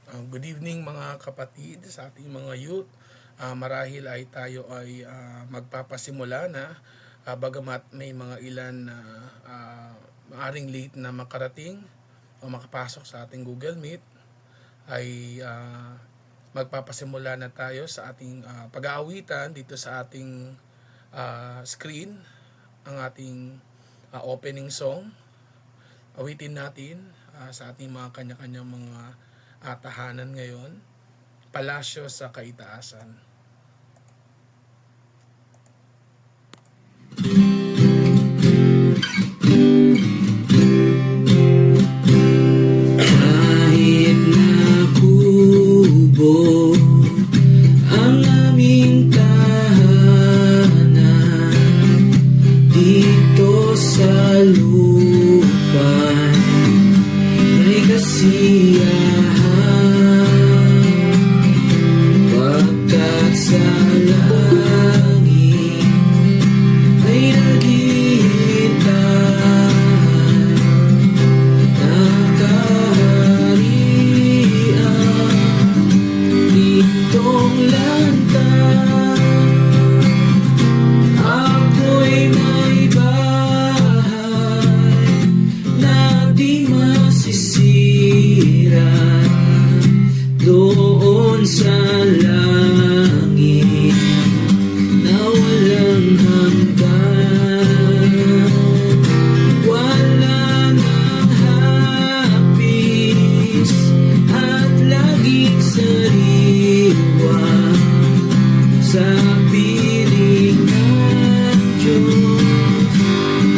Good evening mga kapatid sa ating mga youth. Marahil ay tayo ay magpapasimula na, bagamat may mga ilan na maaring late na makarating o makapasok sa ating Google Meet, ay magpapasimula na tayo sa ating pag-aawitan dito sa ating screen, ang ating opening song. Awitin natin sa ating mga kanya-kanyang mga tahanan ngayon, palasyo sa kaitaasan. Kahit na kubo ang aming tahanan dito sa lupa, may kasiyahan pagkat sa langit ay naghihintay nakaharian ditong landas. Ako'y may bahay na di masisira doon sa langit na walang hanggan. Wala nang hapis at laging sariwa sa piling ng Diyos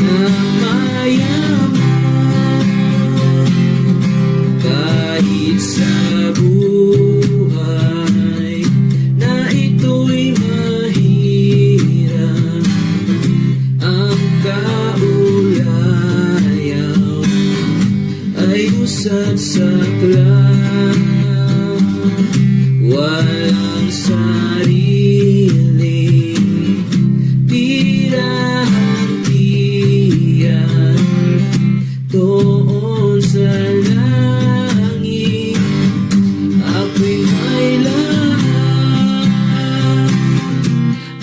na mayaman. Kahit sa buhay na ito'y mahirap, ang kaulayaw ay usad sa saklang. Walang sarili, tirahang tiyan doon sa langit. Ako'y may lahat,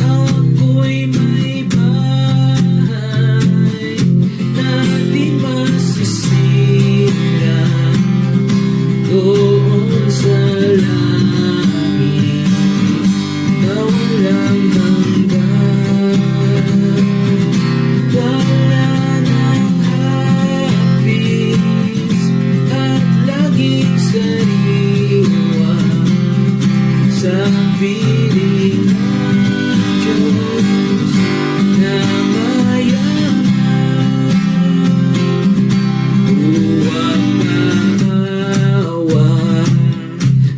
ako'y may bahay na di masisira doon sa langit na walang hanggan. Wala nang hapis at laging sariwa sa piling ng Diyos na mayaman. Huwag maawa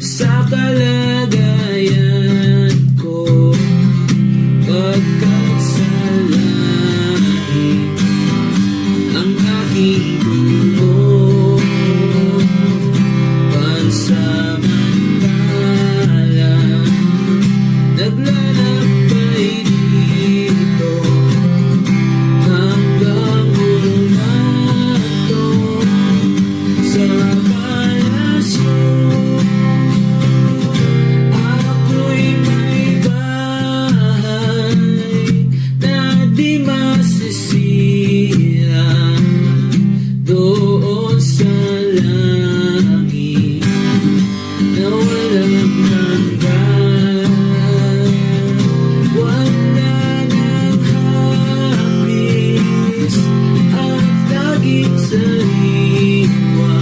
sa kalagayan ko, pagkat sa langit ang aking dugo. Pansamantala naglalakbay dito hanggang humato sa palasyo. Ako'y may bahay na di masisira doon sa langit na walang hanggan. Wala nang hapis at laging sariwa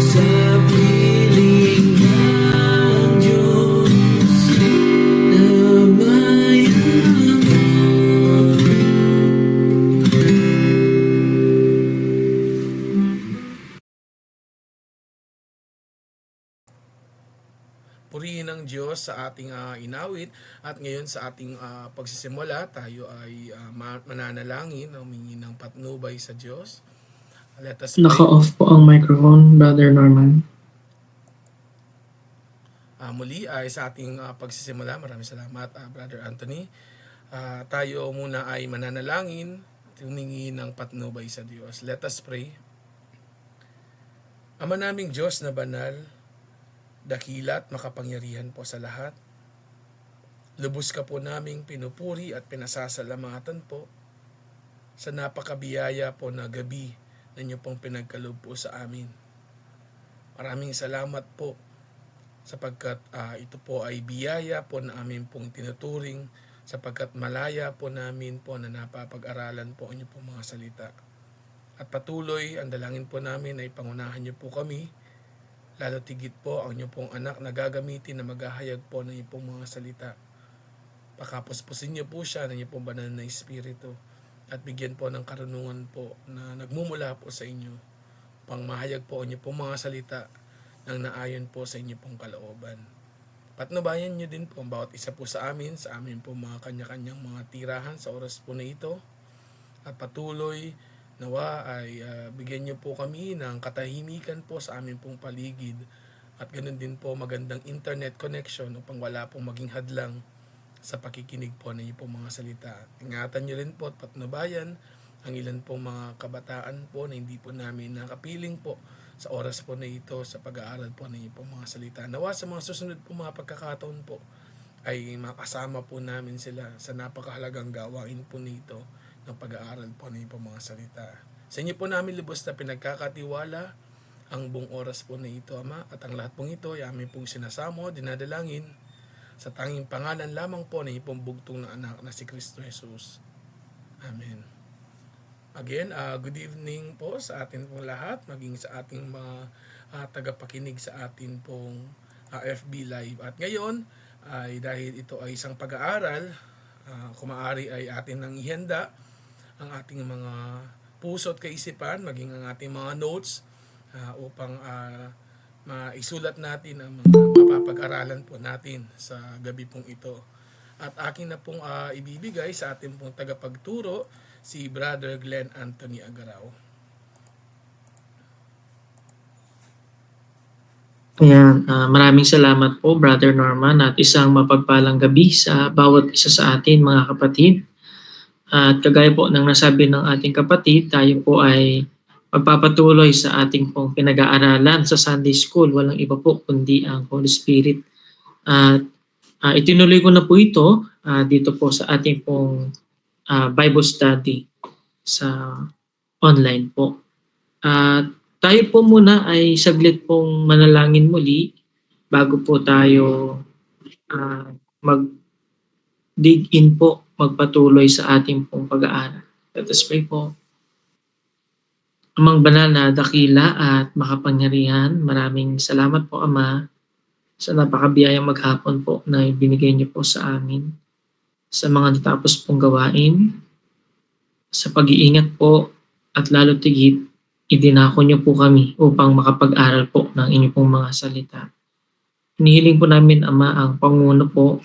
sa piling ng Diyos na mayaman. Purihin ng Diyos sa ating inawit, at ngayon sa ating pagsisimula tayo ay mananalangin, humingi ng patnubay sa Diyos. Let us pray. Naka-off po ang microphone, Brother Norman. Muli ay sa ating pagsisimula, maraming salamat Brother Anthony. Tayo muna ay mananalangin, humingi ng patnubay sa Diyos. Let us pray. Ama naming Diyos na banal, dakila at makapangyarihan po sa lahat. Lubos ka po naming pinupuri at pinasasalamatan po sa napakabiyaya po na gabi na inyo pong pinagkaloob po sa amin. Maraming salamat po sapagkat ito po ay biyaya po na amin pong tinuturing, sapagkat malaya po namin po na napapag-aralan po inyo pong mga salita. At patuloy, ang dalangin po namin ay pangunahan niyo po kami, lalo tigit po ang inyo pong anak na gagamitin na maghahayag po ng inyo pong mga salita. Pakapuspusin niyo po siya ng inyo pong banal na espiritu at bigyan po ng karunungan po na nagmumula po sa inyo pang mahayag po inyo pong mga salita nang naayon po sa inyo pong kalooban. Patnubayan niyo din po ang bawat isa po sa amin po mga kanya-kanyang mga tirahan sa oras po na ito. At patuloy nawa ay bigyan niyo po kami ng katahimikan po sa amin pong paligid at ganoon din po magandang internet connection upang wala pong maging hadlang sa pakikinig po ng inyong mga salita. Ingatan niyo rin po at patnubayan ang ilan pong mga kabataan po na hindi po namin nakapiling po sa oras po na ito sa pag-aaral po ng inyong mga salita. Nawa sa mga susunod po mga pagkakataon po ay makasama po namin sila sa napakahalagang gawain po nito ng pag-aaral po ng inyong mga salita. Sa inyo po namin lubos na pinagkakatiwala ang buong oras po na ito, Ama, at ang lahat pong ito ay aming pong sinasamo, dinadalangin sa tanging pangalan lamang po ng ipong bugtong na anak na si Kristo Jesus. Amen. Again, good evening po sa atin pong lahat, maging sa ating mga tagapakinig sa atin pong FB Live. At ngayon, ay dahil ito ay isang pag-aaral, kung maaari ay atin nang ihanda ang ating mga puso at kaisipan, maging ang ating mga notes upang maisulat natin ang mga mapapag-aralan po natin sa gabi pong ito. At akin na pong ibibigay sa ating pong tagapagturo, si Brother Glenn Anthony Agarao. Ayan, maraming salamat po, Brother Norman, at isang mapagpalang gabi sa bawat isa sa atin, mga kapatid. At kagaya po ng nasabi ng ating kapatid, tayo po ay magpapatuloy sa ating pong pinag-aaralan sa Sunday School. Walang iba po kundi ang Holy Spirit. At itinuloy ko na po ito dito po sa ating pong Bible study sa online po. Tayo po muna ay saglit pong manalangin muli bago po tayo mag-dig in po, magpatuloy sa ating pong pag-aaral. Let us pray po. Amang banal na dakila at makapangyarihan, maraming salamat po, Ama, sa napakabiyayang maghapon po na ibinigay niyo po sa amin sa mga natapos pong gawain, sa pag-iingat po at lalo tigit, idinako niyo po kami upang makapag-aral po ng inyong pong mga salita. Hinihiling po namin, Ama, ang Panguno po,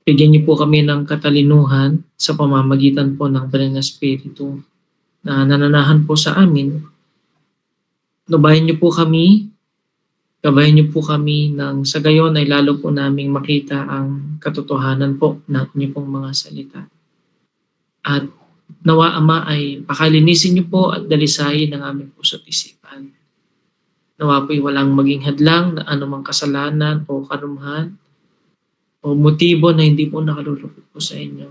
bigyan niyo po kami ng katalinuhan sa pamamagitan po ng Banal na Espiritu na nananahan po sa amin. Nubayan niyo po kami, gabayan niyo po kami nang sa gayon ay lalo po naming makita ang katotohanan po ng inyong pong mga salita. At nawa, Ama, ay pakalinisin niyo po at dalisayin ang aming puso at isipan. Nawa po'y walang maging hadlang na anumang kasalanan o karumhan o motibo na hindi po nakalulupot po sa inyo.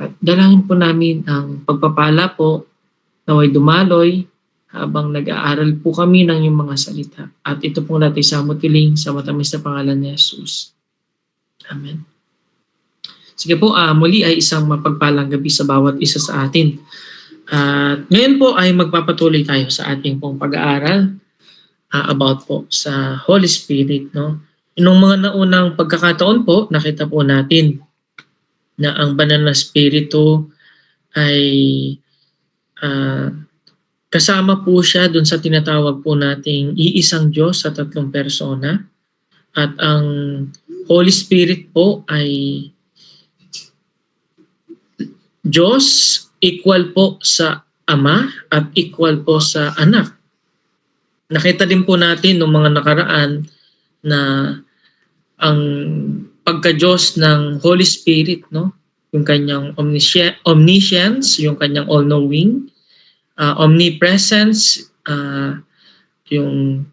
At dalangin po namin ang pagpapala po, naway dumaloy habang nag-aaral po kami ng iyong mga salita. At ito pong natin sa mutiling sa matamis na pangalan ni Jesus. Amen. Sige po, muli ay isang mapagpalang gabi sa bawat isa sa atin. At ngayon po ay magpapatuloy tayo sa ating pong pag-aaral about po sa Holy Spirit. No? Inong mga naunang pagkakataon po, nakita po natin na ang Banal na Espiritu ay kasama po siya dun sa tinatawag po nating iisang Diyos sa tatlong persona. At ang Holy Spirit po ay Diyos, equal po sa Ama at equal po sa Anak. Nakita din po natin noong mga nakaraan na ang pagka-Diyos ng Holy Spirit, no? Yung kanyang omniscience, yung kanyang all-knowing, omnipresence, yung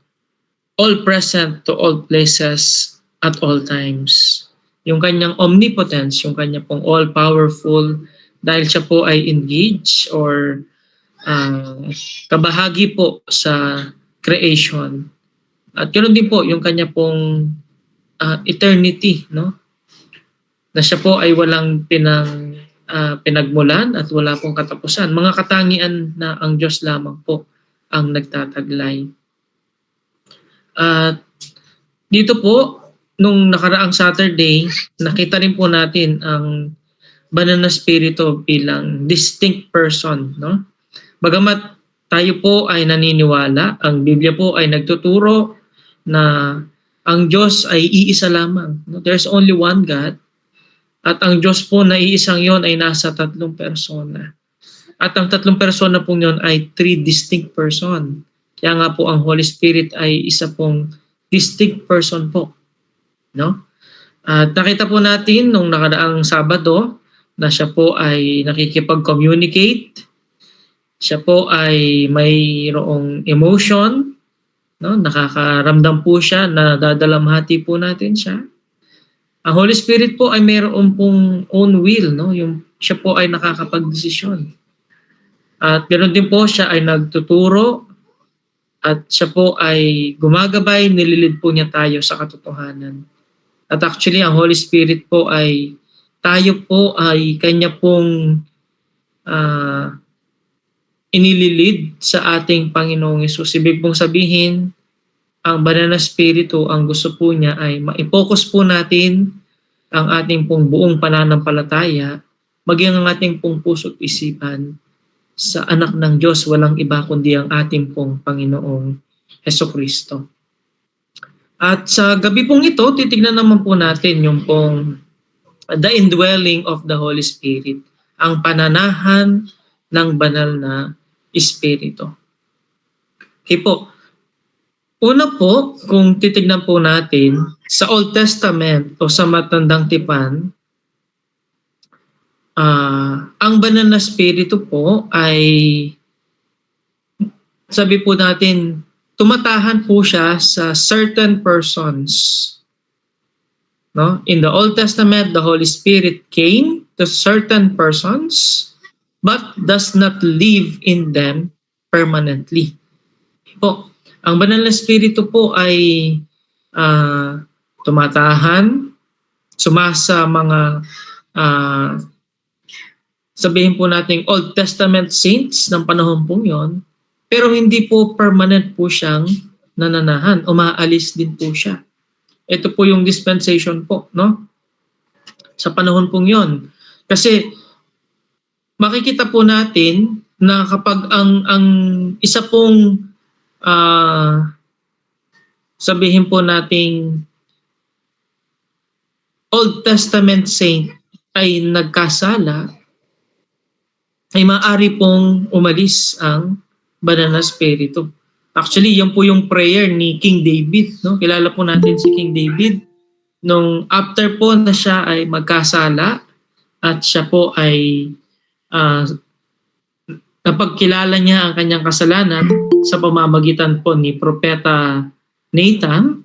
all present to all places at all times. Yung kanyang omnipotence, yung kanya pong all-powerful, dahil siya po ay engaged or kabahagi po sa creation. At ganoon din po yung kanya pong eternity, no? Na siya po ay walang pinagmulan at wala pong katapusan. Mga katangian na ang Diyos lamang po ang nagtataglay. At dito po, nung nakaraang Saturday, nakita rin po natin ang banal na spirito bilang distinct person, no? Bagamat tayo po ay naniniwala, ang Biblia po ay nagtuturo na ang Diyos ay iisa lamang. No? There's only one God. At ang Diyos po na iisang yon ay nasa 3 persona. At ang 3 persona po yon ay 3 distinct person. Kaya nga po ang Holy Spirit ay isa pong distinct person po. No? At nakita po natin nung nakaraang Sabado na siya po ay nakikipag-communicate. Siya po ay mayroong emotion, no? Nakakaramdam po siya, na dadalamhati po natin siya. Ang Holy Spirit po ay mayroong pong own will, no? Yung siya po ay nakakapagdesisyon. At ganoon din po siya ay nagtuturo at siya po ay gumagabay, nililid po niya tayo sa katotohanan. At actually ang Holy Spirit po ay tayo po ay kanya pong inililid sa ating Panginoong Hesus. Ibig pong sabihin, ang banal na spirito, ang gusto po niya ay ma-focus po natin ang ating pong buong pananampalataya, maging ang ating pong puso't isipan sa anak ng Diyos, walang iba kundi ang ating pong Panginoong Hesukristo. At sa gabi pong ito, titignan naman po natin yung pong the indwelling of the Holy Spirit, ang pananahan ng banal na Espiritu. Okay po. Una po, kung titignan po natin, sa Old Testament o sa Matandang Tipan, ang banal na Espiritu po ay, sabi po natin, tumatahan po siya sa certain persons. No? In the Old Testament, the Holy Spirit came to certain persons but does not live in them permanently. Po, ang banal na Espiritu po ay tumatahan, sumasa mga sabihin po nating Old Testament saints ng panahon pong yon, pero hindi po permanent po siyang nananahan, umaalis din po siya. Ito po yung dispensation po, no? Sa panahon pong yon. Kasi makikita po natin na kapag ang isa pong sabihin po nating Old Testament saint ay nagkasala, ay maaari pong umalis ang banal na spirito. Actually, yan po yung prayer ni King David, no? Kilala po natin si King David nung after po na siya ay magkasala at siya po ay napagkilala niya ang kanyang kasalanan sa pamamagitan po ni Propeta Nathan.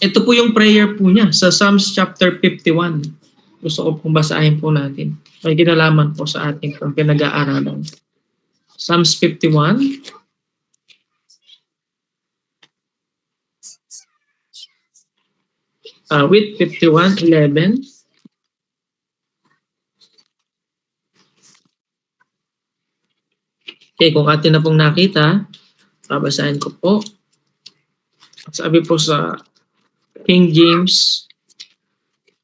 Ito po yung prayer po niya sa Psalms chapter 51. Gusto ko pong basahin po natin. May kinalaman po sa ating pinag-aaralan. Psalms 51. With 51:11. Okay, kung atin na pong nakita, babasahin ko po. Sabi po sa King James,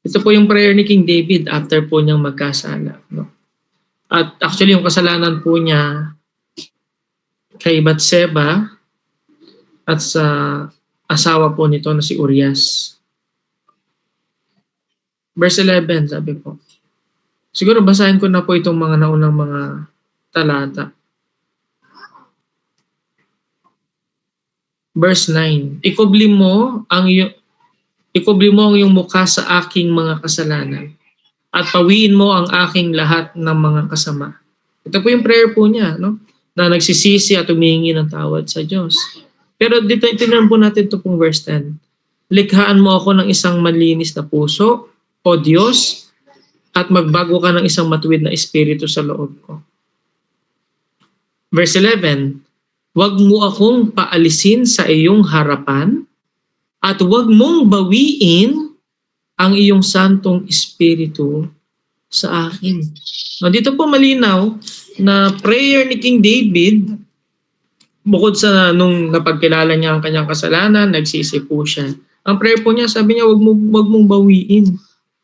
ito po yung prayer ni King David after po niyang magkasala. No? At actually, yung kasalanan po niya kay Batseba at sa asawa po nito na si Urias. Verse 11, sabi po. Siguro basahin ko na po itong mga naunang mga talata. Verse 9, ikubli mo ang iyong mukha sa aking mga kasalanan at pawiin mo ang aking lahat ng mga kasama. Ito po yung prayer po niya, no? Na nagsisisi at humihingi ng tawad sa Diyos. Pero dito, tingnan po natin ito pong verse 10. Likhaan mo ako ng isang malinis na puso, O Diyos, at magbago ka ng isang matuwid na espiritu sa loob ko. Verse 11, huwag mo akong paalisin sa iyong harapan at huwag mong bawiin ang iyong santong espiritu sa akin. No, dito po malinaw na prayer ni King David, bukod sa nung napagkilala niya ang kanyang kasalanan, nagsisi po siya. Ang prayer po niya, sabi niya, wag mong bawiin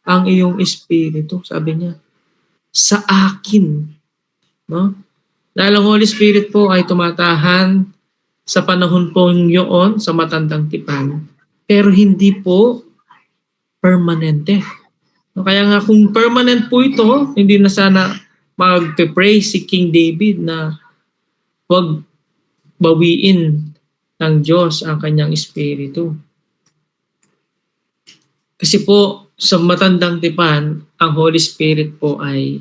ang iyong espiritu, sabi niya, sa akin. No? Dahil ang Holy Spirit po ay tumatahan sa panahon po yun, sa matandang tipan, pero hindi po permanente. No, kaya nga kung permanent po ito, hindi na sana mag-pray si King David na wag bawiin ng Diyos ang kanyang espiritu. Kasi po, sa matandang tipan, ang Holy Spirit po ay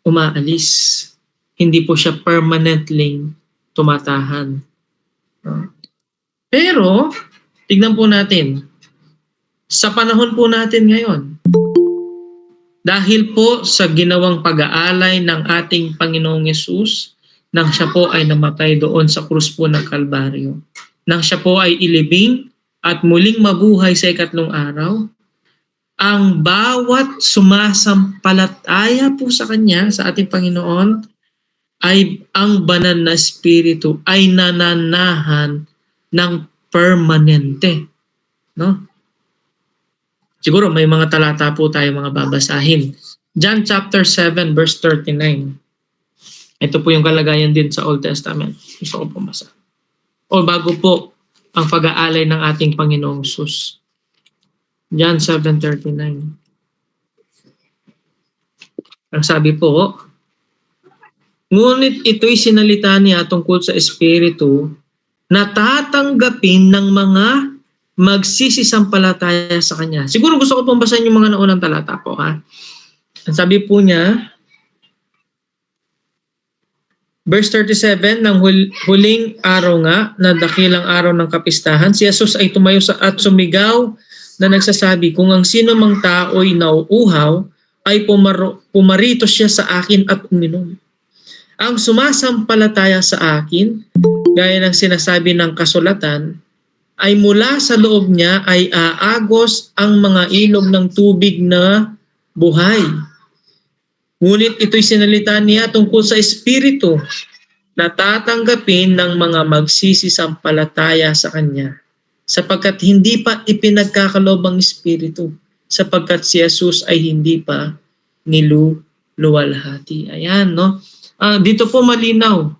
umaalis. Hindi po siya permanently tumatahan. Pero, tignan po natin, sa panahon po natin ngayon, dahil po sa ginawang pag-aalay ng ating Panginoong Yesus, nang siya po ay namatay doon sa krus po ng Kalbaryo, nang siya po ay ilibing at muling mabuhay sa ikatlong araw, ang bawat sumasampalataya po sa Kanya, sa ating Panginoon, ay ang banal na espiritu ay nananahan ng permanente. No? Siguro may mga talata po tayo mga babasahin. John chapter 7 verse 39. Ito po yung kalagayan din sa Old Testament. Gusto ko pumasa. O bago po ang pag-aalay ng ating Panginoong Sus. John 7:39. Ang sabi po, ngunit ito'y sinalita niya tungkol sa Espiritu na tatanggapin ng mga magsisisampalataya sa Kanya. Siguro gusto ko pong basahin yung mga naunang talata po. Ha? Ang sabi po niya, verse 37, ng huling araw nga, na dakilang araw ng kapistahan, si Jesus ay tumayo at sumigaw na nagsasabi, kung ang sino mang tao'y nauuhaw, ay pumarito siya sa akin at uminom. Ang sumasampalataya sa akin, gaya ng sinasabi ng kasulatan, ay mula sa loob niya ay aagos ang mga ilog ng tubig na buhay. Ngunit ito'y sinalita niya tungkol sa Espiritu na tatanggapin ng mga magsisisampalataya sa Kanya, sapagkat hindi pa ipinagkakalob ang Espiritu, sapagkat si Jesus ay hindi pa niluluwalhati. Ayan, no? Dito po malinaw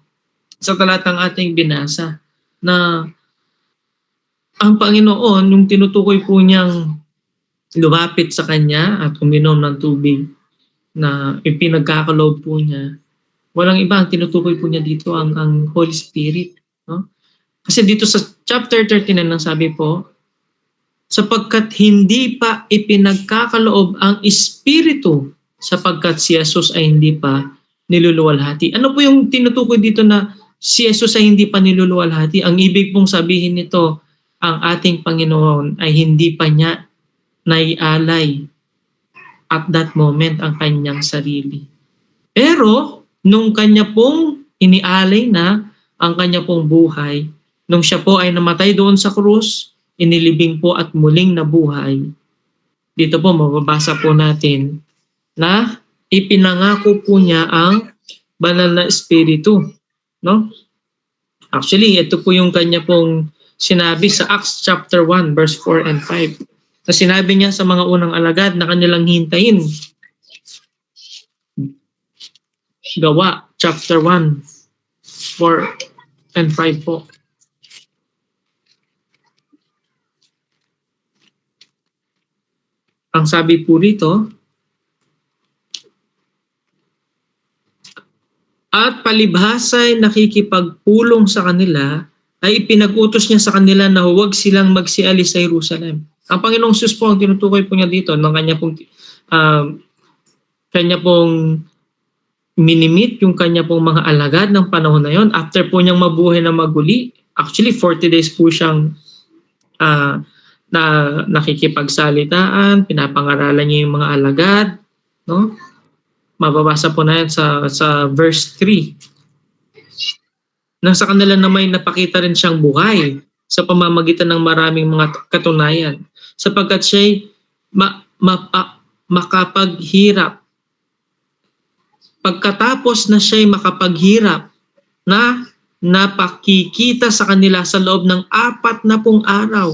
sa talatang ating binasa na ang Panginoon, yung tinutukoy po niyang lumapit sa Kanya at uminom ng tubig na ipinagkakaloob po niya, walang iba ang tinutukoy po niya dito ang Holy Spirit. No? Kasi dito sa chapter 39 ang sabi po, sapagkat hindi pa ipinagkakaloob ang Espiritu, sapagkat si Jesus ay hindi pa niluluwalhati. Ano po yung tinutukoy dito na si Jesus ay hindi pa niluluwalhati? Ang ibig pong sabihin nito, ang ating Panginoon ay hindi pa niya naialay at that moment ang kanyang sarili. Pero, nung kanya pong inialay na ang kanya pong buhay, nung siya po ay namatay doon sa krus, inilibing po at muling nabuhay, dito po mababasa po natin na ipinangako po niya ang banal na espiritu. No? Actually, ito po yung kanya pong sinabi sa Acts chapter 1 verse 4 and 5. Na sinabi niya sa mga unang alagad na kanilang hintayin. Gawa chapter 1 4 and 5 po. Ang sabi po rito, at palibhasa'y nakikipagpulong sa kanila, ay ipinag-utos niya sa kanila na huwag silang magsialis sa Jerusalem. Ang Panginoong Jesus po ang tinutukoy po niya dito ng kanya pong minimit yung kanya pong mga alagad ng panahon na yon. After po niyang mabuhay na maguli, Actually, 40 days po siyang na nakikipagsalitaan, pinapangaralan niya yung mga alagad, no? Mababasa po na yan sa verse 3. Nasa kanila na may napakita rin siyang buhay sa pamamagitan ng maraming mga katunayan, sapagkat siya'y makapaghirap. Pagkatapos na siya'y makapaghirap, na napakikita sa kanila sa loob ng 40 araw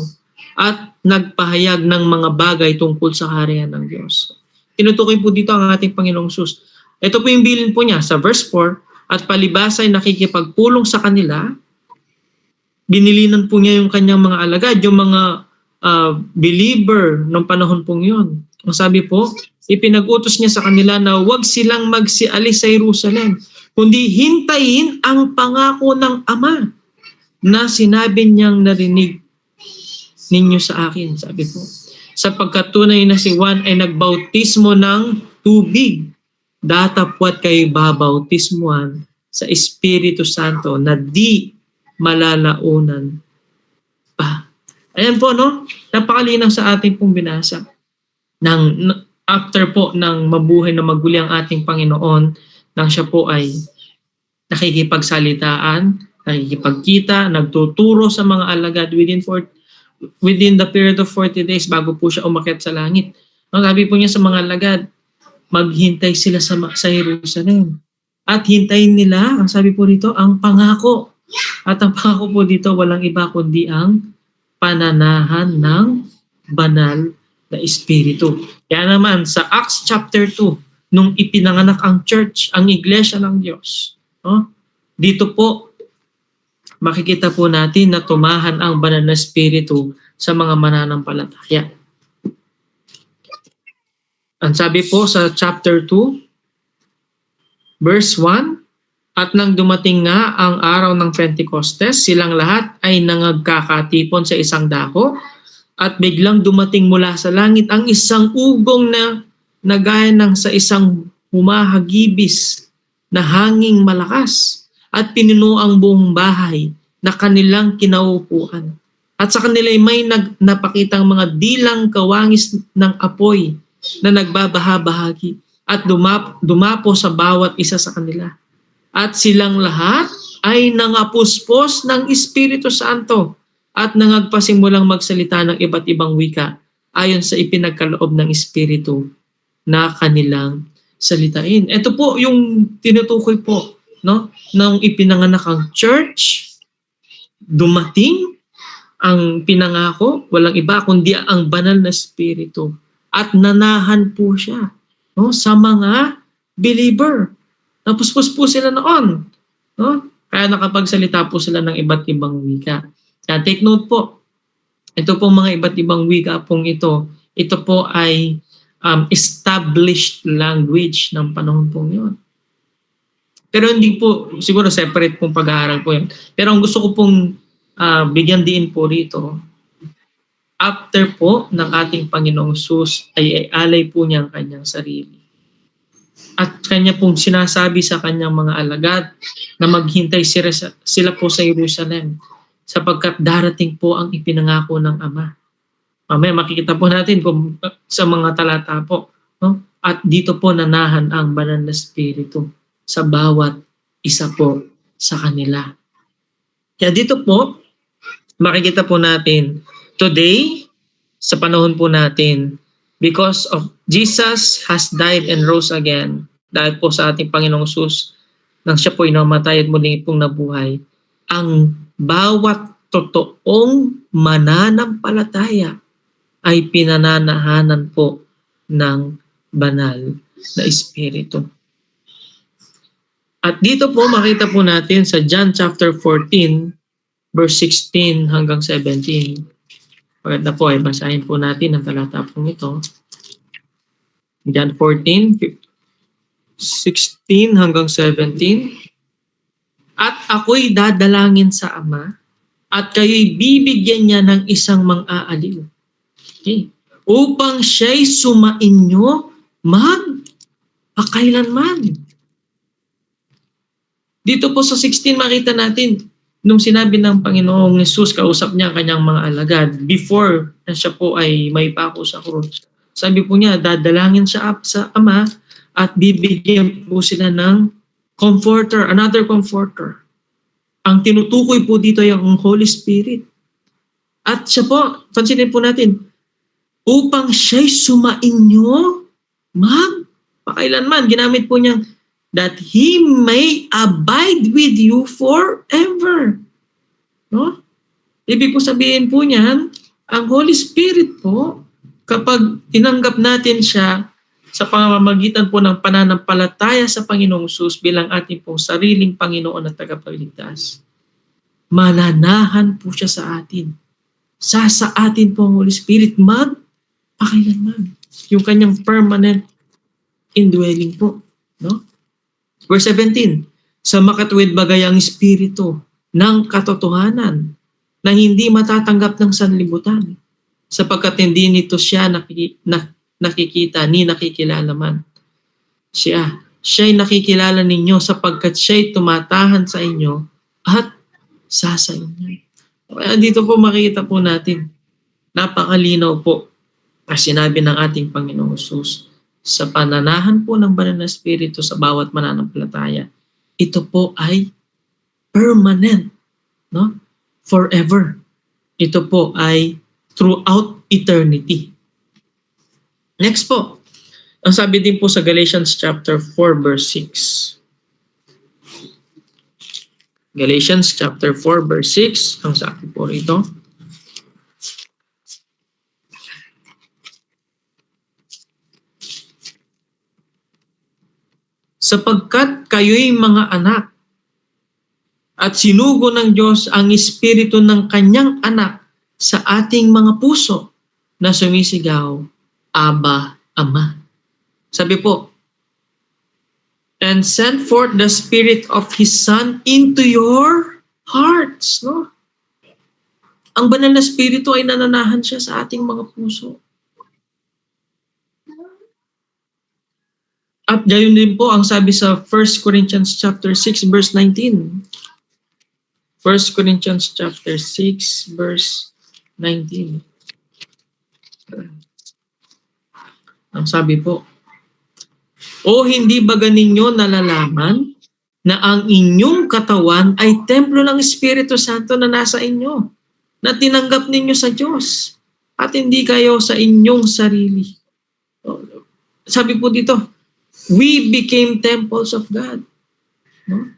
at nagpahayag ng mga bagay tungkol sa kaharian ng Diyos. Tinutukoy po dito ang ating Panginoong Sus. Ito po yung bilin po niya sa verse 4, at palibas ay nakikipagpulong sa kanila. Binilinan po niya yung kanyang mga alagad, yung mga believer ng panahon pong yun. Ang sabi po, ipinag-utos niya sa kanila na huwag silang magsialis sa Jerusalem, kundi hintayin ang pangako ng Ama na sinabi niyang narinig ninyo sa akin, sabi po. Sapagkat tunay na si Juan ay nagbautismo ng tubig, datapwat kayo babautismuhan sa Espiritu Santo na di malalaunan pa. Ayan po, no? Napakalinaw sa ating pong binasa. After po ng mabuhay na maguli ang ating Panginoon, nang siya po ay nakikipagsalitaan, nakikipagkita, nagtuturo sa mga alagad within the period of 40 days bago po siya umakyat sa langit. Ang sabi po niya sa mga alagad, maghintay sila sa Jerusalem. At hintayin nila, ang sabi po dito, ang pangako. At ang pangako po dito, walang iba kundi ang pananahan ng banal na Espiritu. Kaya naman, sa Acts chapter 2, nung ipinanganak ang church, ang iglesia ng Diyos, no? Dito po, makikita po natin na tumahan ang banal na Espiritu sa mga mananampalataya. Ang sabi po sa chapter 2, verse 1, at nang dumating nga ang araw ng Pentecostes, silang lahat ay nangagkakatipon sa isang dako, at biglang dumating mula sa langit ang isang ugong na nagaya ng sa isang humahagibis na hanging malakas, at pinuno ang buong bahay na kanilang kinaupuan. At sa kanila may napakitang mga dilang kawangis ng apoy na nagbabaha-bahagi at dumapo sa bawat isa sa kanila. At silang lahat ay nangapuspos ng Espiritu Santo at nangagpasimulang magsalita ng iba't ibang wika ayon sa ipinagkaloob ng Espiritu na kanilang salitain. Ito po yung tinutukoy po, no? Nang ipinanganak ang church, dumating ang pinangako, walang iba kundi ang banal na Espiritu. At nanahan po siya, no, sa mga believer. Napuspos po sila noon, no? Kaya nakapagsalita po sila ng iba't ibang wika. Kaya take note po, ito pong mga iba't ibang wika pong ito po ay established language ng panahon pong yun. Pero hindi po, siguro separate pong pag-aaral po yun. Pero ang gusto ko pong bigyan din po rito, after po ng ating Panginoong Sus ay alay po niya ang kanyang sarili. At kanya pong sinasabi sa kanyang mga alagad na maghintay sila po sa Jerusalem sapagkat darating po ang ipinangako ng Ama. Mamaya makikita po natin kung sa mga talata po, no? At dito po nanahan ang banal na Espiritu sa bawat isa po sa kanila. Kaya dito po, makikita po natin, today, sa panahon po natin, because of Jesus has died and rose again, dahil po sa ating Panginoong Sus, nang siya po namatay at muli pong nabuhay, ang bawat totoong mananampalataya ay pinananahanan po ng banal na Espiritu. At dito po makita po natin sa John chapter 14, verse 16 hanggang 17. Maganda po ay basahin po natin ang talata pong ito. John 14, 16 hanggang 17. At ako'y dadalangin sa Ama, at kayo'y bibigyan niya ng isang mang-aaliw. Okay. Upang siya'y sumainyo magpakailanman. Dito po sa 16 makita natin, nung sinabi ng Panginoong Jesus, kausap niya ang kanyang mga alagad before na siya po ay may pako sa krus. Sabi po niya, dadalangin siya sa Ama at bibigyan po sila ng comforter, another comforter. Ang tinutukoy po dito ay ang Holy Spirit. At siya po, pansinin po natin, upang siya'y sumainyo, pakailanman, ginamit po niyang, that He may abide with you forever. No? Ibig po sabihin po niyan, ang Holy Spirit po, kapag tinanggap natin siya sa pamamagitan po ng pananampalataya sa Panginoong Jesus bilang ating pong sariling Panginoon at tagapagligtas, mananahan po siya sa atin. Sa atin po ang Holy Spirit pakailanman. Yung kanyang permanent indwelling po. No? Verse 17, sa makatuwid bagay ang Espiritu ng katotohanan na hindi matatanggap ng sanlibutan sapagkat hindi nito siya nakikita ni nakikilala man. Siya'y nakikilala ninyo sapagkat siya'y tumatahan sa inyo at sa inyo. Kaya dito po makikita po natin, napakalinaw po na sinabi ng ating Panginoong Jesus, sa pananahan po ng banal na Espiritu sa bawat mananampalataya, ito po ay permanent, no? Forever. Ito po ay throughout eternity. Next po, ang sabi din po sa Galatians chapter 4 verse 6. Galatians chapter 4 verse 6, ang sabi po rito, sapagkat kayo'y mga anak at sinugo ng Diyos ang Espiritu ng Kanyang anak sa ating mga puso na sumisigaw, Abba, Ama. Sabi po, and send forth the Spirit of His Son into your hearts. No? Ang banal na Espiritu ay nananahan siya sa ating mga puso. At gayon din po ang sabi sa 1 Corinthians chapter 6 verse 19. 1 Corinthians chapter 6 verse 19. Ang sabi po, o hindi ba ninyo nalalaman na ang inyong katawan ay templo ng Espiritu Santo na nasa inyo, na tinanggap ninyo sa Diyos, at hindi kayo sa inyong sarili. Sabi po dito, we became temples of God. No?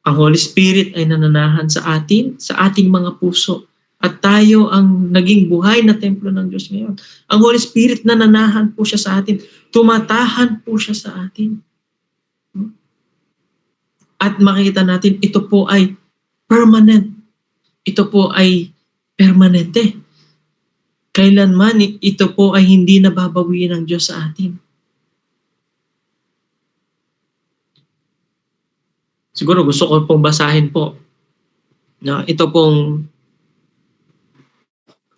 Ang Holy Spirit ay nananahan sa atin, sa ating mga puso. At tayo ang naging buhay na templo ng Diyos ngayon. Ang Holy Spirit nananahan po siya sa atin. Tumatahan po siya sa atin. No? At makikita natin, ito po ay permanent. Ito po ay permanente. Kailanman ito po ay hindi nababawiin ng Diyos sa atin. Siguro gusto ko pong basahin po. No, ito pong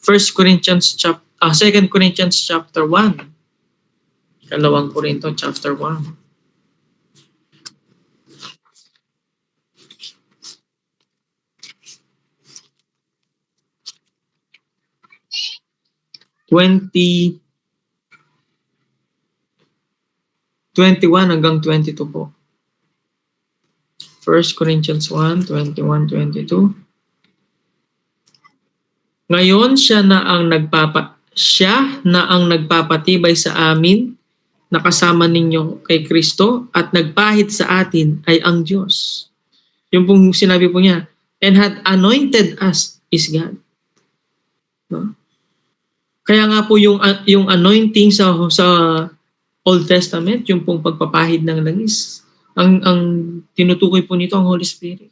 2 Corinthians chapter 1. Ikalawang Korinto chapter 1. (20) 21 hanggang 22 po. 1 Corinthians 1, 21, 22. Ngayon siya na ang nagpapatibay sa amin na kasama ninyo kay Kristo at nagpahid sa atin ay ang Diyos. Yung pong sinabi po niya, and had anointed us is God. No? Kaya nga po yung anointing sa Old Testament, yung pong pagpapahid ng langis, ang tinutukoy po nito ang Holy Spirit.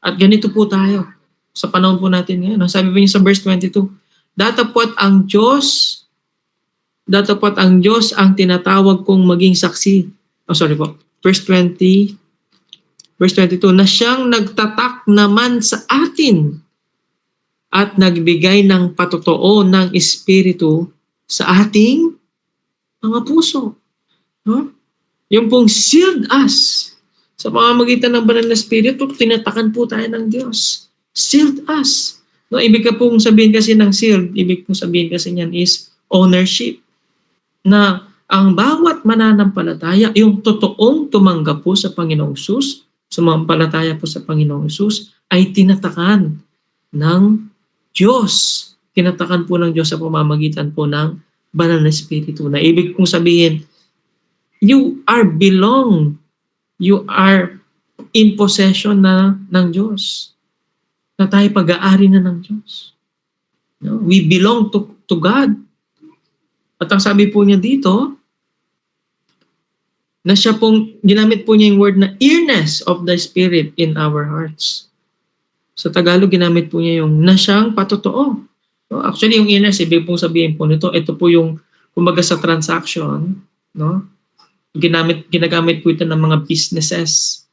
At ganito po tayo sa panahon po natin ngayon. Sabi po niya sa verse 22, datapwat ang Diyos ang tinatawag kong maging saksi. Verse 22, na siyang nagtatak naman sa atin at nagbigay ng patotoo ng Espiritu sa ating mga puso. No? Yung pong sealed us Sa pamamagitan ng banal na Espiritu, tinatakan po tayo ng Diyos. Sealed us. No, ibig ka pong sabihin kasi ng sealed, ibig pong sabihin kasi niyan is ownership. Na ang bawat mananampalataya, yung totoong tumanggap po sa Panginoong Hesus, sumampalataya po sa Panginoong Hesus, ay tinatakan ng Diyos. Tinatakan po ng Diyos sa pamamagitan po ng banal na Espiritu. Na ibig pong sabihin, you are in possession na ng Diyos. Na tayo pag-aari na ng Diyos. No? We belong to God. At ang sabi po niya dito, na siya pong, ginamit po niya yung word na earnest of the Spirit in our hearts. Sa Tagalog, ginamit po niya yung na siyang patotoo. No? Actually, yung earnest, ibig pong sabihin po nito, ito po yung, kumbaga sa transaction, no? Ginagamit po ito ng mga businesses.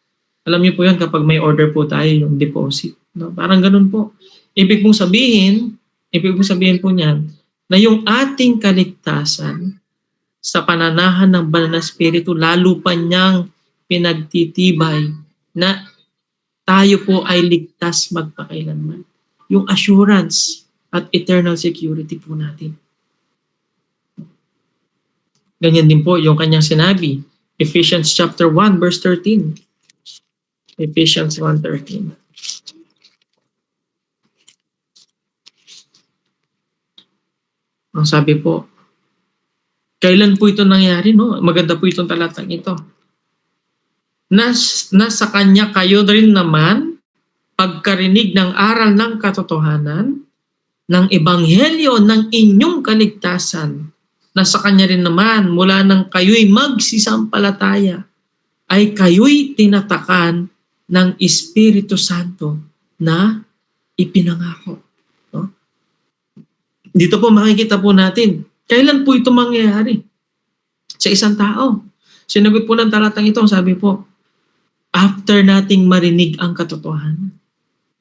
Alam niyo po yan kapag may order po tayo, yung deposit. No? Parang ganun po. Ibig pong sabihin po niyan, na yung ating kaligtasan sa pananahan ng banal na Espiritu, lalo pa niyang pinagtitibay na tayo po ay ligtas magpakailanman. Yung assurance at eternal security po natin. Ganyan din po yung kanyang sinabi. Ephesians chapter 1 verse 13. Ephesians 1:13. Ang sabi po, kailan po ito nangyari? No? Maganda po itong talatang ito. Nasa kanya kayo rin naman, pagkarinig ng aral ng katotohanan, ng ebanghelyo ng inyong kaligtasan, nasa kanya rin naman, mula nang kayo'y magsisampalataya, ay kayo'y tinatakan ng Espiritu Santo na ipinangako. No? Dito po makikita po natin, kailan po ito mangyayari sa isang tao? Sinagot po ng talatang ito, sabi po, after nating marinig ang katotohanan,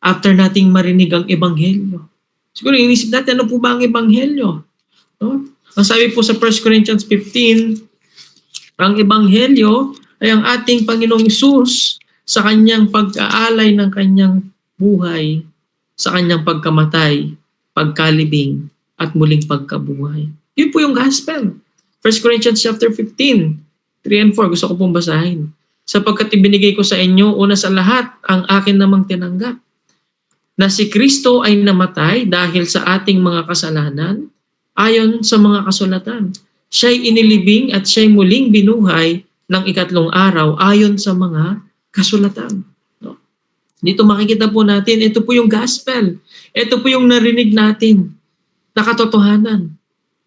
after nating marinig ang ebanghelyo. Siguro inisip natin, ano po ba ang ebanghelyo? No? Ang sabi po sa 1 Corinthians 15, ang ebanghelyo ay ang ating Panginoong Hesus sa kanyang pag-aalay ng kanyang buhay, sa kanyang pagkamatay, pagkalibing, at muling pagkabuhay. Yun po yung gospel. 1 Corinthians chapter 15, 3 and 4. Gusto ko pong basahin. Sapagkat ibinigay ko sa inyo, una sa lahat, ang akin namang tinanggap. Na si Kristo ay namatay dahil sa ating mga kasalanan, ayon sa mga kasulatan. Siya'y inilibing at siya'y muling binuhay ng ikatlong araw, ayon sa mga kasulatan. No? Dito makikita po natin, ito po yung gospel. Ito po yung narinig natin na katotohanan.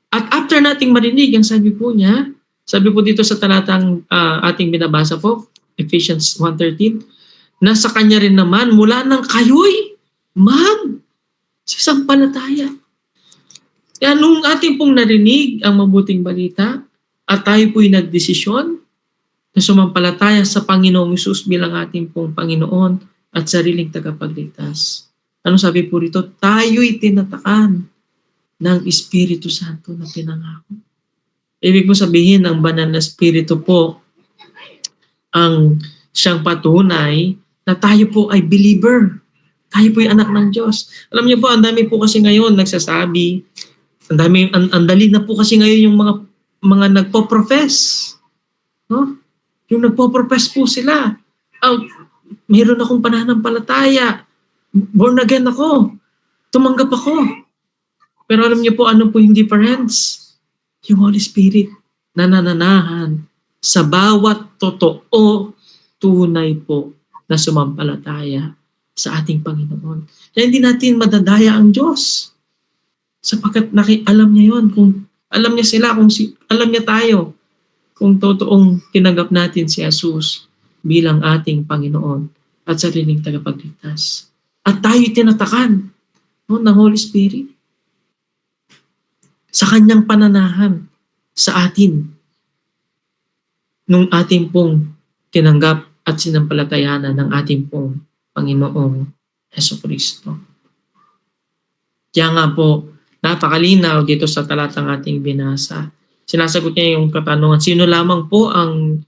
At after nating marinig, ang sabi po niya, sabi po dito sa talatang ating binabasa po, Ephesians 1:13, na sa kanya rin naman, mula nang kayo'y magsisampalataya. Kaya nung ating pong narinig ang mabuting balita, at tayo po'y nagdesisyon na sumampalataya sa Panginoong Hesus bilang ating pong Panginoon at sariling tagapagligtas. Ano sabi po rito? Tayo'y tinatakan ng Espiritu Santo na pinangako. Ibig mo sabihin, ang banal na Espiritu po ang siyang patunay na tayo po ay believer. Tayo po ay anak ng Diyos. Alam niyo po, ang dami po kasi ngayon nagsasabi, ang dali na po kasi ngayon yung mga nagpo-profess. No? Yung nagpo-profess po sila. Mayroon akong pananampalataya. Born again ako. Tumanggap ako. Pero alam niyo po, ano po yung difference? Yung Holy Spirit na nananahan sa bawat totoo, tunay po na sumampalataya sa ating Panginoon. Kaya hindi natin madadaya ang Diyos. Sapagkat alam niya yon, kung alam niya sila, alam niya tayo, kung totoong tinanggap natin si Jesus bilang ating Panginoon at sariling tagapagligtas. At tayo tinatakan ng Holy Spirit sa kanyang pananahan sa atin nung ating pong tinanggap at sinampalatayanan ng ating pong Panginoong Hesukristo. Kaya nga po, napakalinaw dito sa talatang ating binasa. Sinasagot niya yung katanungan, sino lamang po ang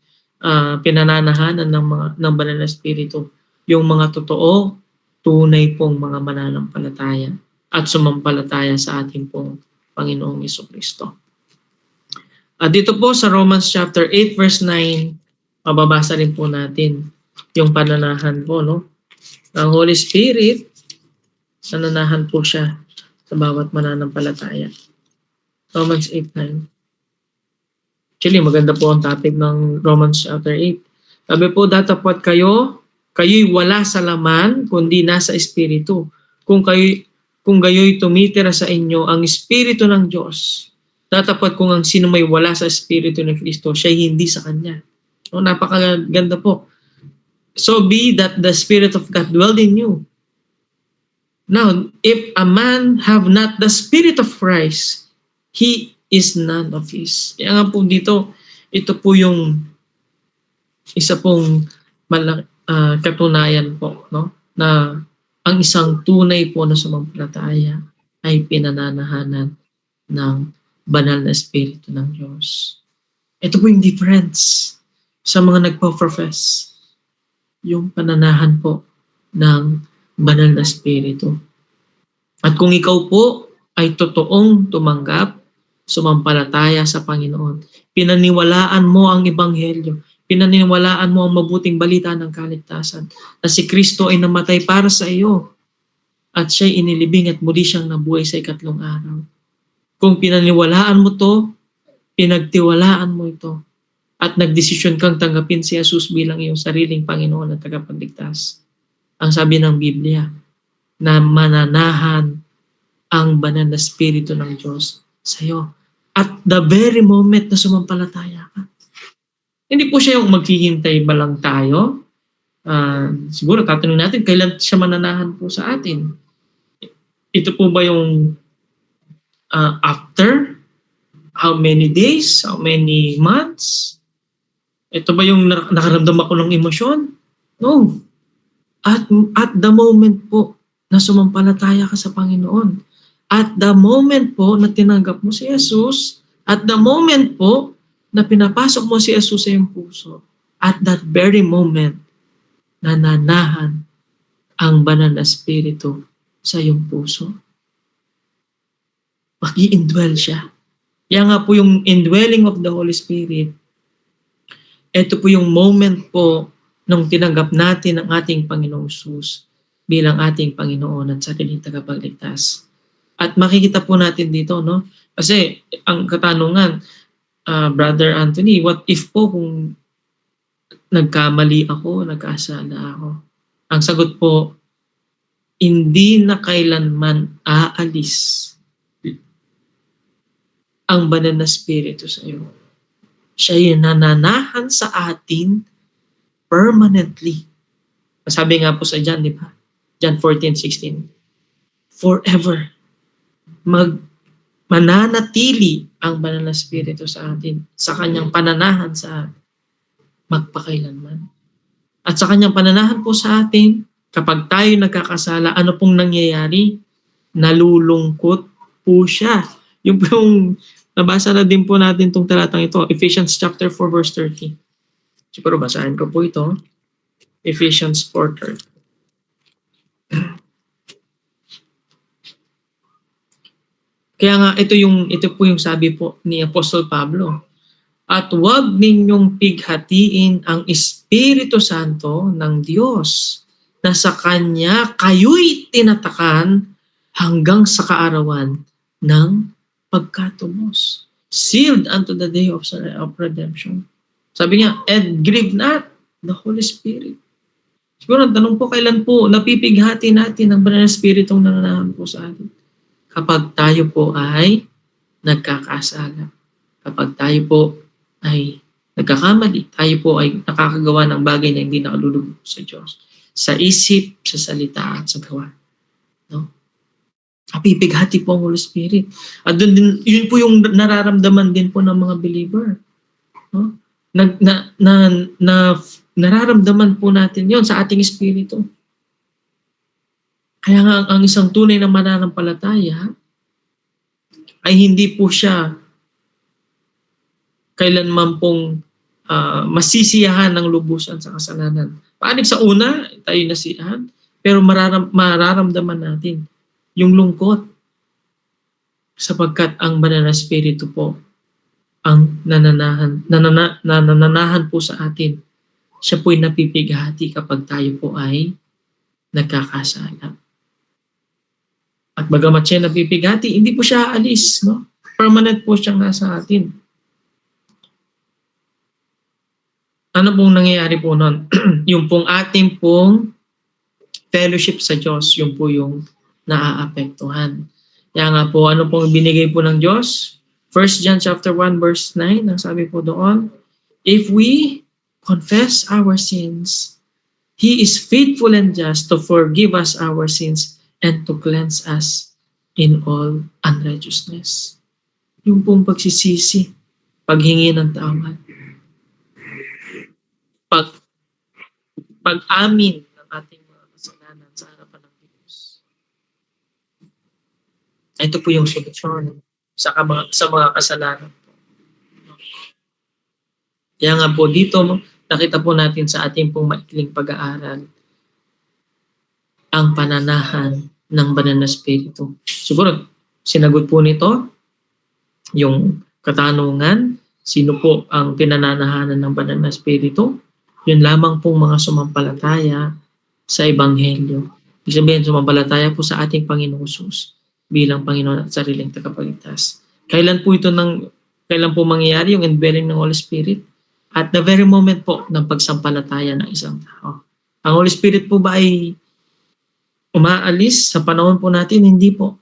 pinananahanan ng banal na espiritu, yung mga totoo, tunay pong mga mananampalataya at sumampalataya sa ating pong Panginoong Jesucristo. At dito po sa Romans chapter 8 verse 9, mababasa rin po natin yung pananahan po, no? Ang Holy Spirit, nananahan po siya sa bawat mananampalataya. Romans 8:9. Actually, maganda po ang topic ng Romans chapter 8. Sabi po, datapwat kayo'y wala sa laman, kundi nasa Espiritu. Kung gayo'y tumitira sa inyo ang Espiritu ng Diyos, datapwat kung ang sino may wala sa Espiritu ng Kristo, siya'y hindi sa Kanya. So, napakaganda po. So be that the Spirit of God dwelled in you. Now, if a man have not the Spirit of Christ, he is none of his. Kaya nga po dito, ito po yung isa pong katunayan po, no? Na ang isang tunay po na sumampalataya ay pinananahanan ng banal na Espiritu ng Diyos. Ito po yung difference sa mga nagpo-profess. Yung pananahan po ng banal na Espiritu. At kung ikaw po ay totoong tumanggap, sumampalataya sa Panginoon, pinaniwalaan mo ang Ebanghelyo, pinaniwalaan mo ang mabuting balita ng kaligtasan, na si Kristo ay namatay para sa iyo, at siya'y inilibing at muli siyang nabuhay sa ikatlong araw. Kung pinaniwalaan mo to, pinagtiwalaan mo ito, at nagdesisyon kang tanggapin si Jesus bilang iyong sariling Panginoon at tagapagligtas, ang sabi ng Biblia, na mananahan ang banal na Espiritu ng Diyos sa iyo. At the very moment na sumampalataya ka. Hindi po siya yung maghihintay ba lang tayo. Siguro tatanungin natin, kailan siya mananahan po sa atin? Ito po ba yung after? How many days? How many months? Ito ba yung nakaramdam ako ng emosyon? No. At the moment po na sumampalataya ka sa Panginoon, at the moment po na tinanggap mo si Jesus, at the moment po na pinapasok mo si Jesus sa iyong puso, at that very moment, nananahan ang banal na Espiritu sa iyong puso. Mag-i-indwell siya. Yan nga po yung indwelling of the Holy Spirit. Ito po yung moment po nung tinanggap natin ang ating Panginoong Jesus bilang ating Panginoon at sariling tagapagligtas. At makikita po natin dito, no? Kasi ang katanungan, Brother Anthony, what if po kung nagkamali ako, nagkasala ako? Ang sagot po, hindi na kailanman aalis ang banal na Espiritu sa iyo. Siya yung nananahan sa atin permanently. Sabi nga po sa John, di ba? John 14:16. Forever. Mananatili ang banal na Espiritu sa atin sa kanyang pananahan sa atin magpakailanman. At sa kanyang pananahan po sa atin, kapag tayo nagkakasala, ano pong nangyayari? Nalulungkot po siya. Yung nabasa na din po natin itong talatang ito, Ephesians chapter 4 verse 30. Siguro basahin ko po ito. Ephesians 4:30. Kaya nga ito po yung sabi po ni Apostle Pablo. At huwag ninyong pighatiin ang Espiritu Santo ng Diyos na sa Kanya kayo'y tinatakan hanggang sa kaarawan ng pagkatubos. Sealed unto the day of redemption. Sabi niya, and grieve not the Holy Spirit. Siguro ang tanong po, kailan po napipighati natin ang banal na Espiritong nananahan po sa atin? Kapag tayo po ay nagkakasala. Kapag tayo po ay nagkakamali, tayo po ay nakakagawa ng bagay na hindi nakalulugod sa Diyos. Sa isip, sa salita, at sa gawa. No? Napipighati po ang Holy Spirit. At doon din, yun po yung nararamdaman din po ng mga believer. No? Nararamdaman po natin yon sa ating espiritu. Kaya nga ang isang tunay na mananampalataya ay hindi po siya kailanman pong masisiyahan ng lubusan sa kasalanan. Paanig sa una, tayo nasiyahan, pero mararamdaman natin yung lungkot sapagkat ang banal na Espiritu po ang nananahan po sa atin. Siya po'y napipighati kapag tayo po ay nagkakasala. At bagamat siya napipighati, hindi po siya aalis. No? Permanent po siyang nasa atin. Ano pong nangyayari po nun? Yung pong ating pong fellowship sa Diyos, yung po yung naaapektuhan. Kaya nga po, ano pong binigay po ng Diyos? 1 John chapter 1 verse 9, ang sabi po doon, if we confess our sins, He is faithful and just to forgive us our sins and to cleanse us in all unrighteousness. Yung pong pagsisisi, paghingi ng tawad, pag-amin ng ating mga kasalanan sa harapan ng Diyos. Ito po yung solusyon sa mga kasalanan. Kaya nga po dito, nakita po natin sa ating pong maikling pag-aaral ang pananahan ng banal na Espiritu. Siguro, sinagot po nito yung katanungan, sino po ang pinananahanan ng banal na Espiritu? Yun lamang pong mga sumampalataya sa Ebanghelyo. Ibig sabihin, sumampalataya po sa ating Panginoong Hesus bilang Panginoon at sariling tagapagligtas. Kailan po mangyayari yung indwelling ng Holy Spirit? At the very moment po ng pagsampalataya ng isang tao. Ang Holy Spirit po ba ay umaalis sa panahon po natin? Hindi po.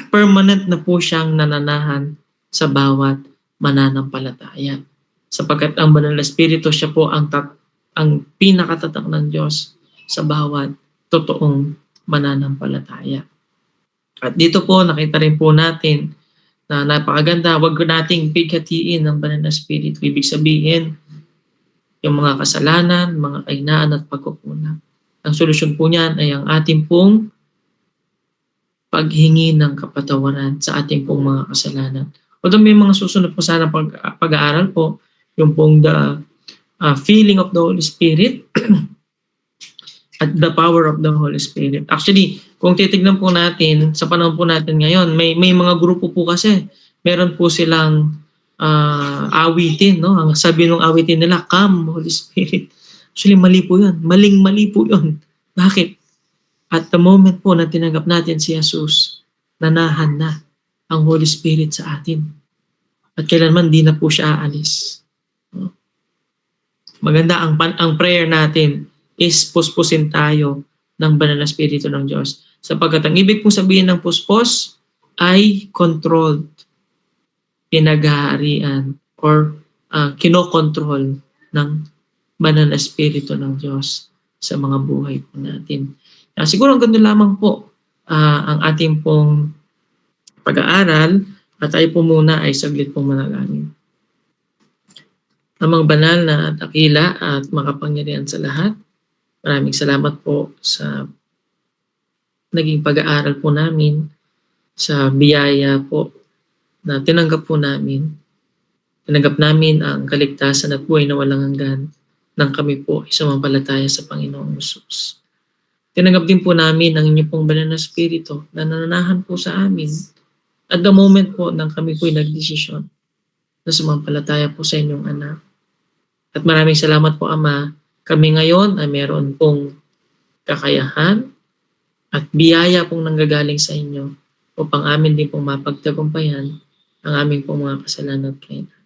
Permanent na po siyang nananahan sa bawat mananampalataya. Sapagkat ang banal na Espiritu, siya po ang pinakatatak ng Diyos sa bawat totoong mananampalataya. At dito po, nakita rin po natin na napakaganda, huwag nating bighatiin ng banal na Espiritu. Ibig sabihin, yung mga kasalanan, mga kahinaan at pagkukulang. Ang solusyon po niyan ay ang ating pong paghingi ng kapatawaran sa ating pong mga kasalanan. Although may mga susunod po sana pag-aaral po, yung pong the feeling of the Holy Spirit at the power of the Holy Spirit. Actually, kung titignan po natin, sa panahon po natin ngayon, may mga grupo po kasi, meron po silang awitin, no? Ang sabi ng awitin nila, come Holy Spirit. Actually, mali po yun. Maling-mali po yun. Bakit? At the moment po na tinanggap natin si Jesus, nanahan na ang Holy Spirit sa atin. At kailanman di na po siya aalis. Maganda ang prayer natin is puspusin tayo ng banal na Espiritu ng Diyos. Sapagkat ang ibig pong sabihin ng puspos ay controlled, pinaghaharian, or kinokontrol ng banal na Espiritu ng Diyos sa mga buhay po natin. Siguro ang ganda lamang po ang ating pong pag-aaral at tayo po muna ay saglit pong manalangin. Amang banal na dakila at makapangyarihan sa lahat, maraming salamat po sa naging pag-aaral po namin, sa biyaya po na tinanggap po namin. Tinanggap namin ang kaligtasan at buhay na walang hanggan nang kami po ay sumampalataya sa Panginoong Hesus. Tinanggap din po namin ang inyong pong banal na Espiritu na nananahan po sa amin at the moment po nang kami po ay nagdesisyon na sumampalataya po sa inyong anak. At maraming salamat po, Ama. Kami ngayon ay meron pong kakayahan at biyaya pong nanggagaling sa inyo upang amin din pong mapagtagumpayan ang aming pong mga kasalanan at kailangan.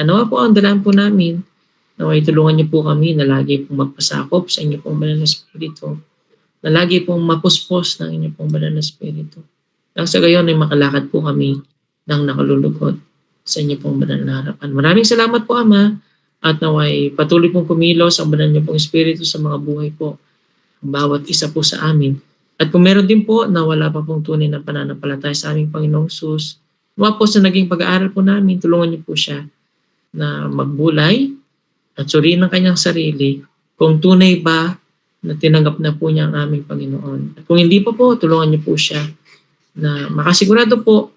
Ano po ang dalaan po namin? Naway tulungan niyo po kami na lagi pong magpasakop sa inyo pong banal na Espiritu, na lagi pong mapuspos ng inyo pong banal na Espiritu. Nang sa gayon ay makalakad po kami ng nakalulugod sa inyo pong banal na harapan. Maraming salamat po, Ama, at naway patuloy pong kumilos ang banal niyo pong Espiritu sa mga buhay po, ang bawat isa po sa amin. At kung meron din po na wala pa pong tunay na pananampalataya sa aming Panginoong Hesus, po sa naging pag-aaral po namin, tulungan niyo po siya na magbulay at suriin ng kanyang sarili kung tunay ba na tinanggap na po niya ang aming Panginoon. At kung hindi pa po, tulungan niyo po siya na makasigurado po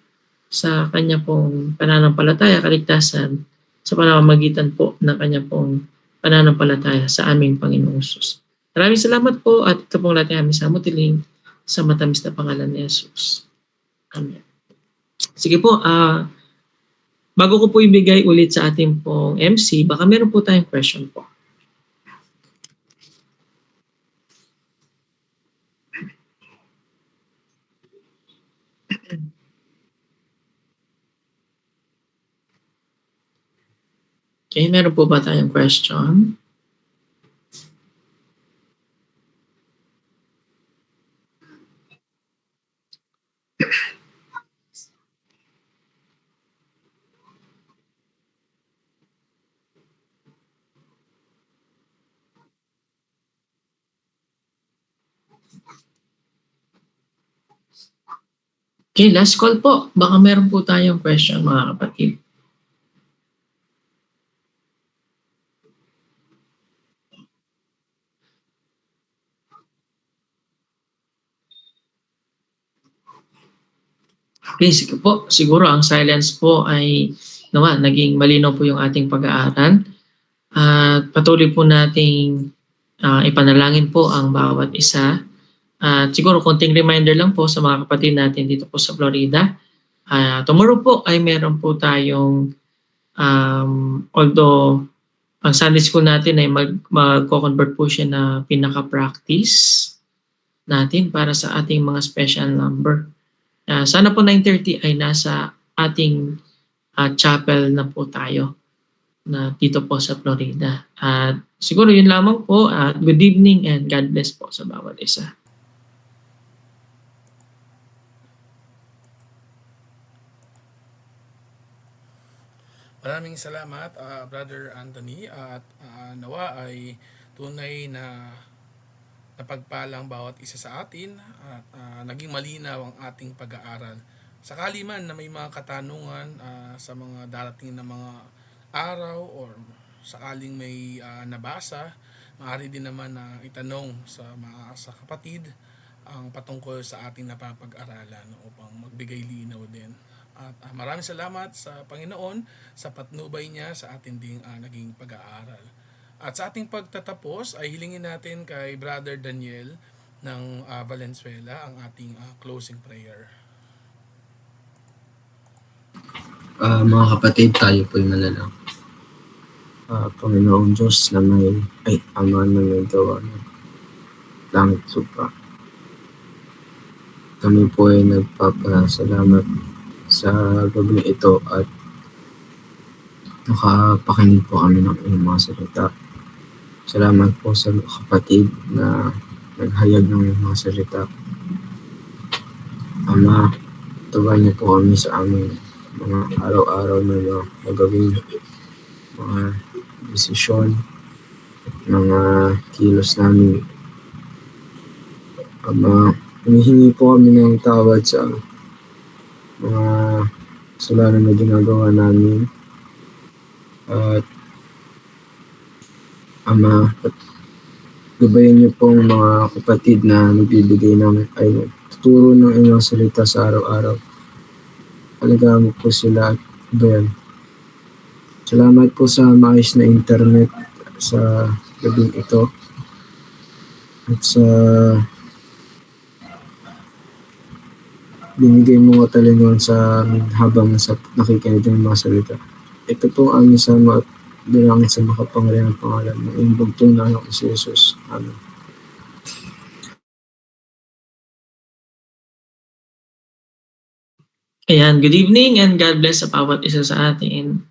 sa kanya pong pananampalataya, kaligtasan, sa pamamagitan po ng kanya pong pananampalataya sa aming Panginoong Hesus. Maraming salamat po at ito pong natin aming samutiling sa matamis na pangalan ni Jesus. Amen. Sige po, bago ko po ibigay ulit sa ating pong MC, baka meron po tayong question po. Okay, meron po ba tayong question? Okay, last call po. Baka meron po tayong question, mga kapatid. Okay, sige po. Siguro ang silence po ay naging malinaw po yung ating pag-aaral. At patuloy po nating ipanalangin po ang bawat isa. At siguro konting reminder lang po sa mga kapatid natin dito po sa Florida. Tomorrow po ay meron po tayong although ang Sunday school natin ay magko-convert po siya na pinaka-practice natin para sa ating mga special number. Sana po 9:30 ay nasa ating chapel na po tayo na dito po sa Florida. At siguro yun lamang po. Good evening and God bless po sa bawat isa. Maraming salamat, Brother Anthony, at nawa ay tunay na napagpalang bawat isa sa atin at naging malinaw ang ating pag-aaral. Sakali man na may mga katanungan sa mga darating na mga araw or sakaling may nabasa, maaari din naman na itanong sa kapatid ang patungkol sa ating napapag-aralan upang magbigay linaw din. At maraming salamat sa Panginoon sa patnubay niya sa ating ding naging pag-aaral. At sa ating pagtatapos ay hilingin natin kay Brother Daniel ng Valenzuela ang ating closing prayer. Mga kapatid, tayo po'y manalangin. Panginoong Diyos na Ama na may gawa ng langit supa. Kami po ay nagpapasalamat sa gabi ito at nakapakinig po kami ng iyong mga salita. Salamat po sa kapatid na naghayag ng iyong mga salita. Ama, tugan niyo po kami sa aming mga araw-araw na mga magawin, mga desisyon, mga kilos namin. Ama, humihingi po kami ng tawad sa mga kasalanan na ginagawa namin. At Ama, gabayan niyo pong mga kapatid na nagbibigay ay tuturo ng inyong salita sa araw-araw. Alagaan mo po sila at gabayan. Salamat po sa maayos na internet sa gabing ito at sa binigay mo katalinawan sa amin habang nakikinig ng mga salita. Ito po ang aming sama at bilangin sa makapangyarihang pangalan ng iyong bugtong na anak si Jesus. Amen. Ayan, good evening and God bless sa bawat isa sa atin.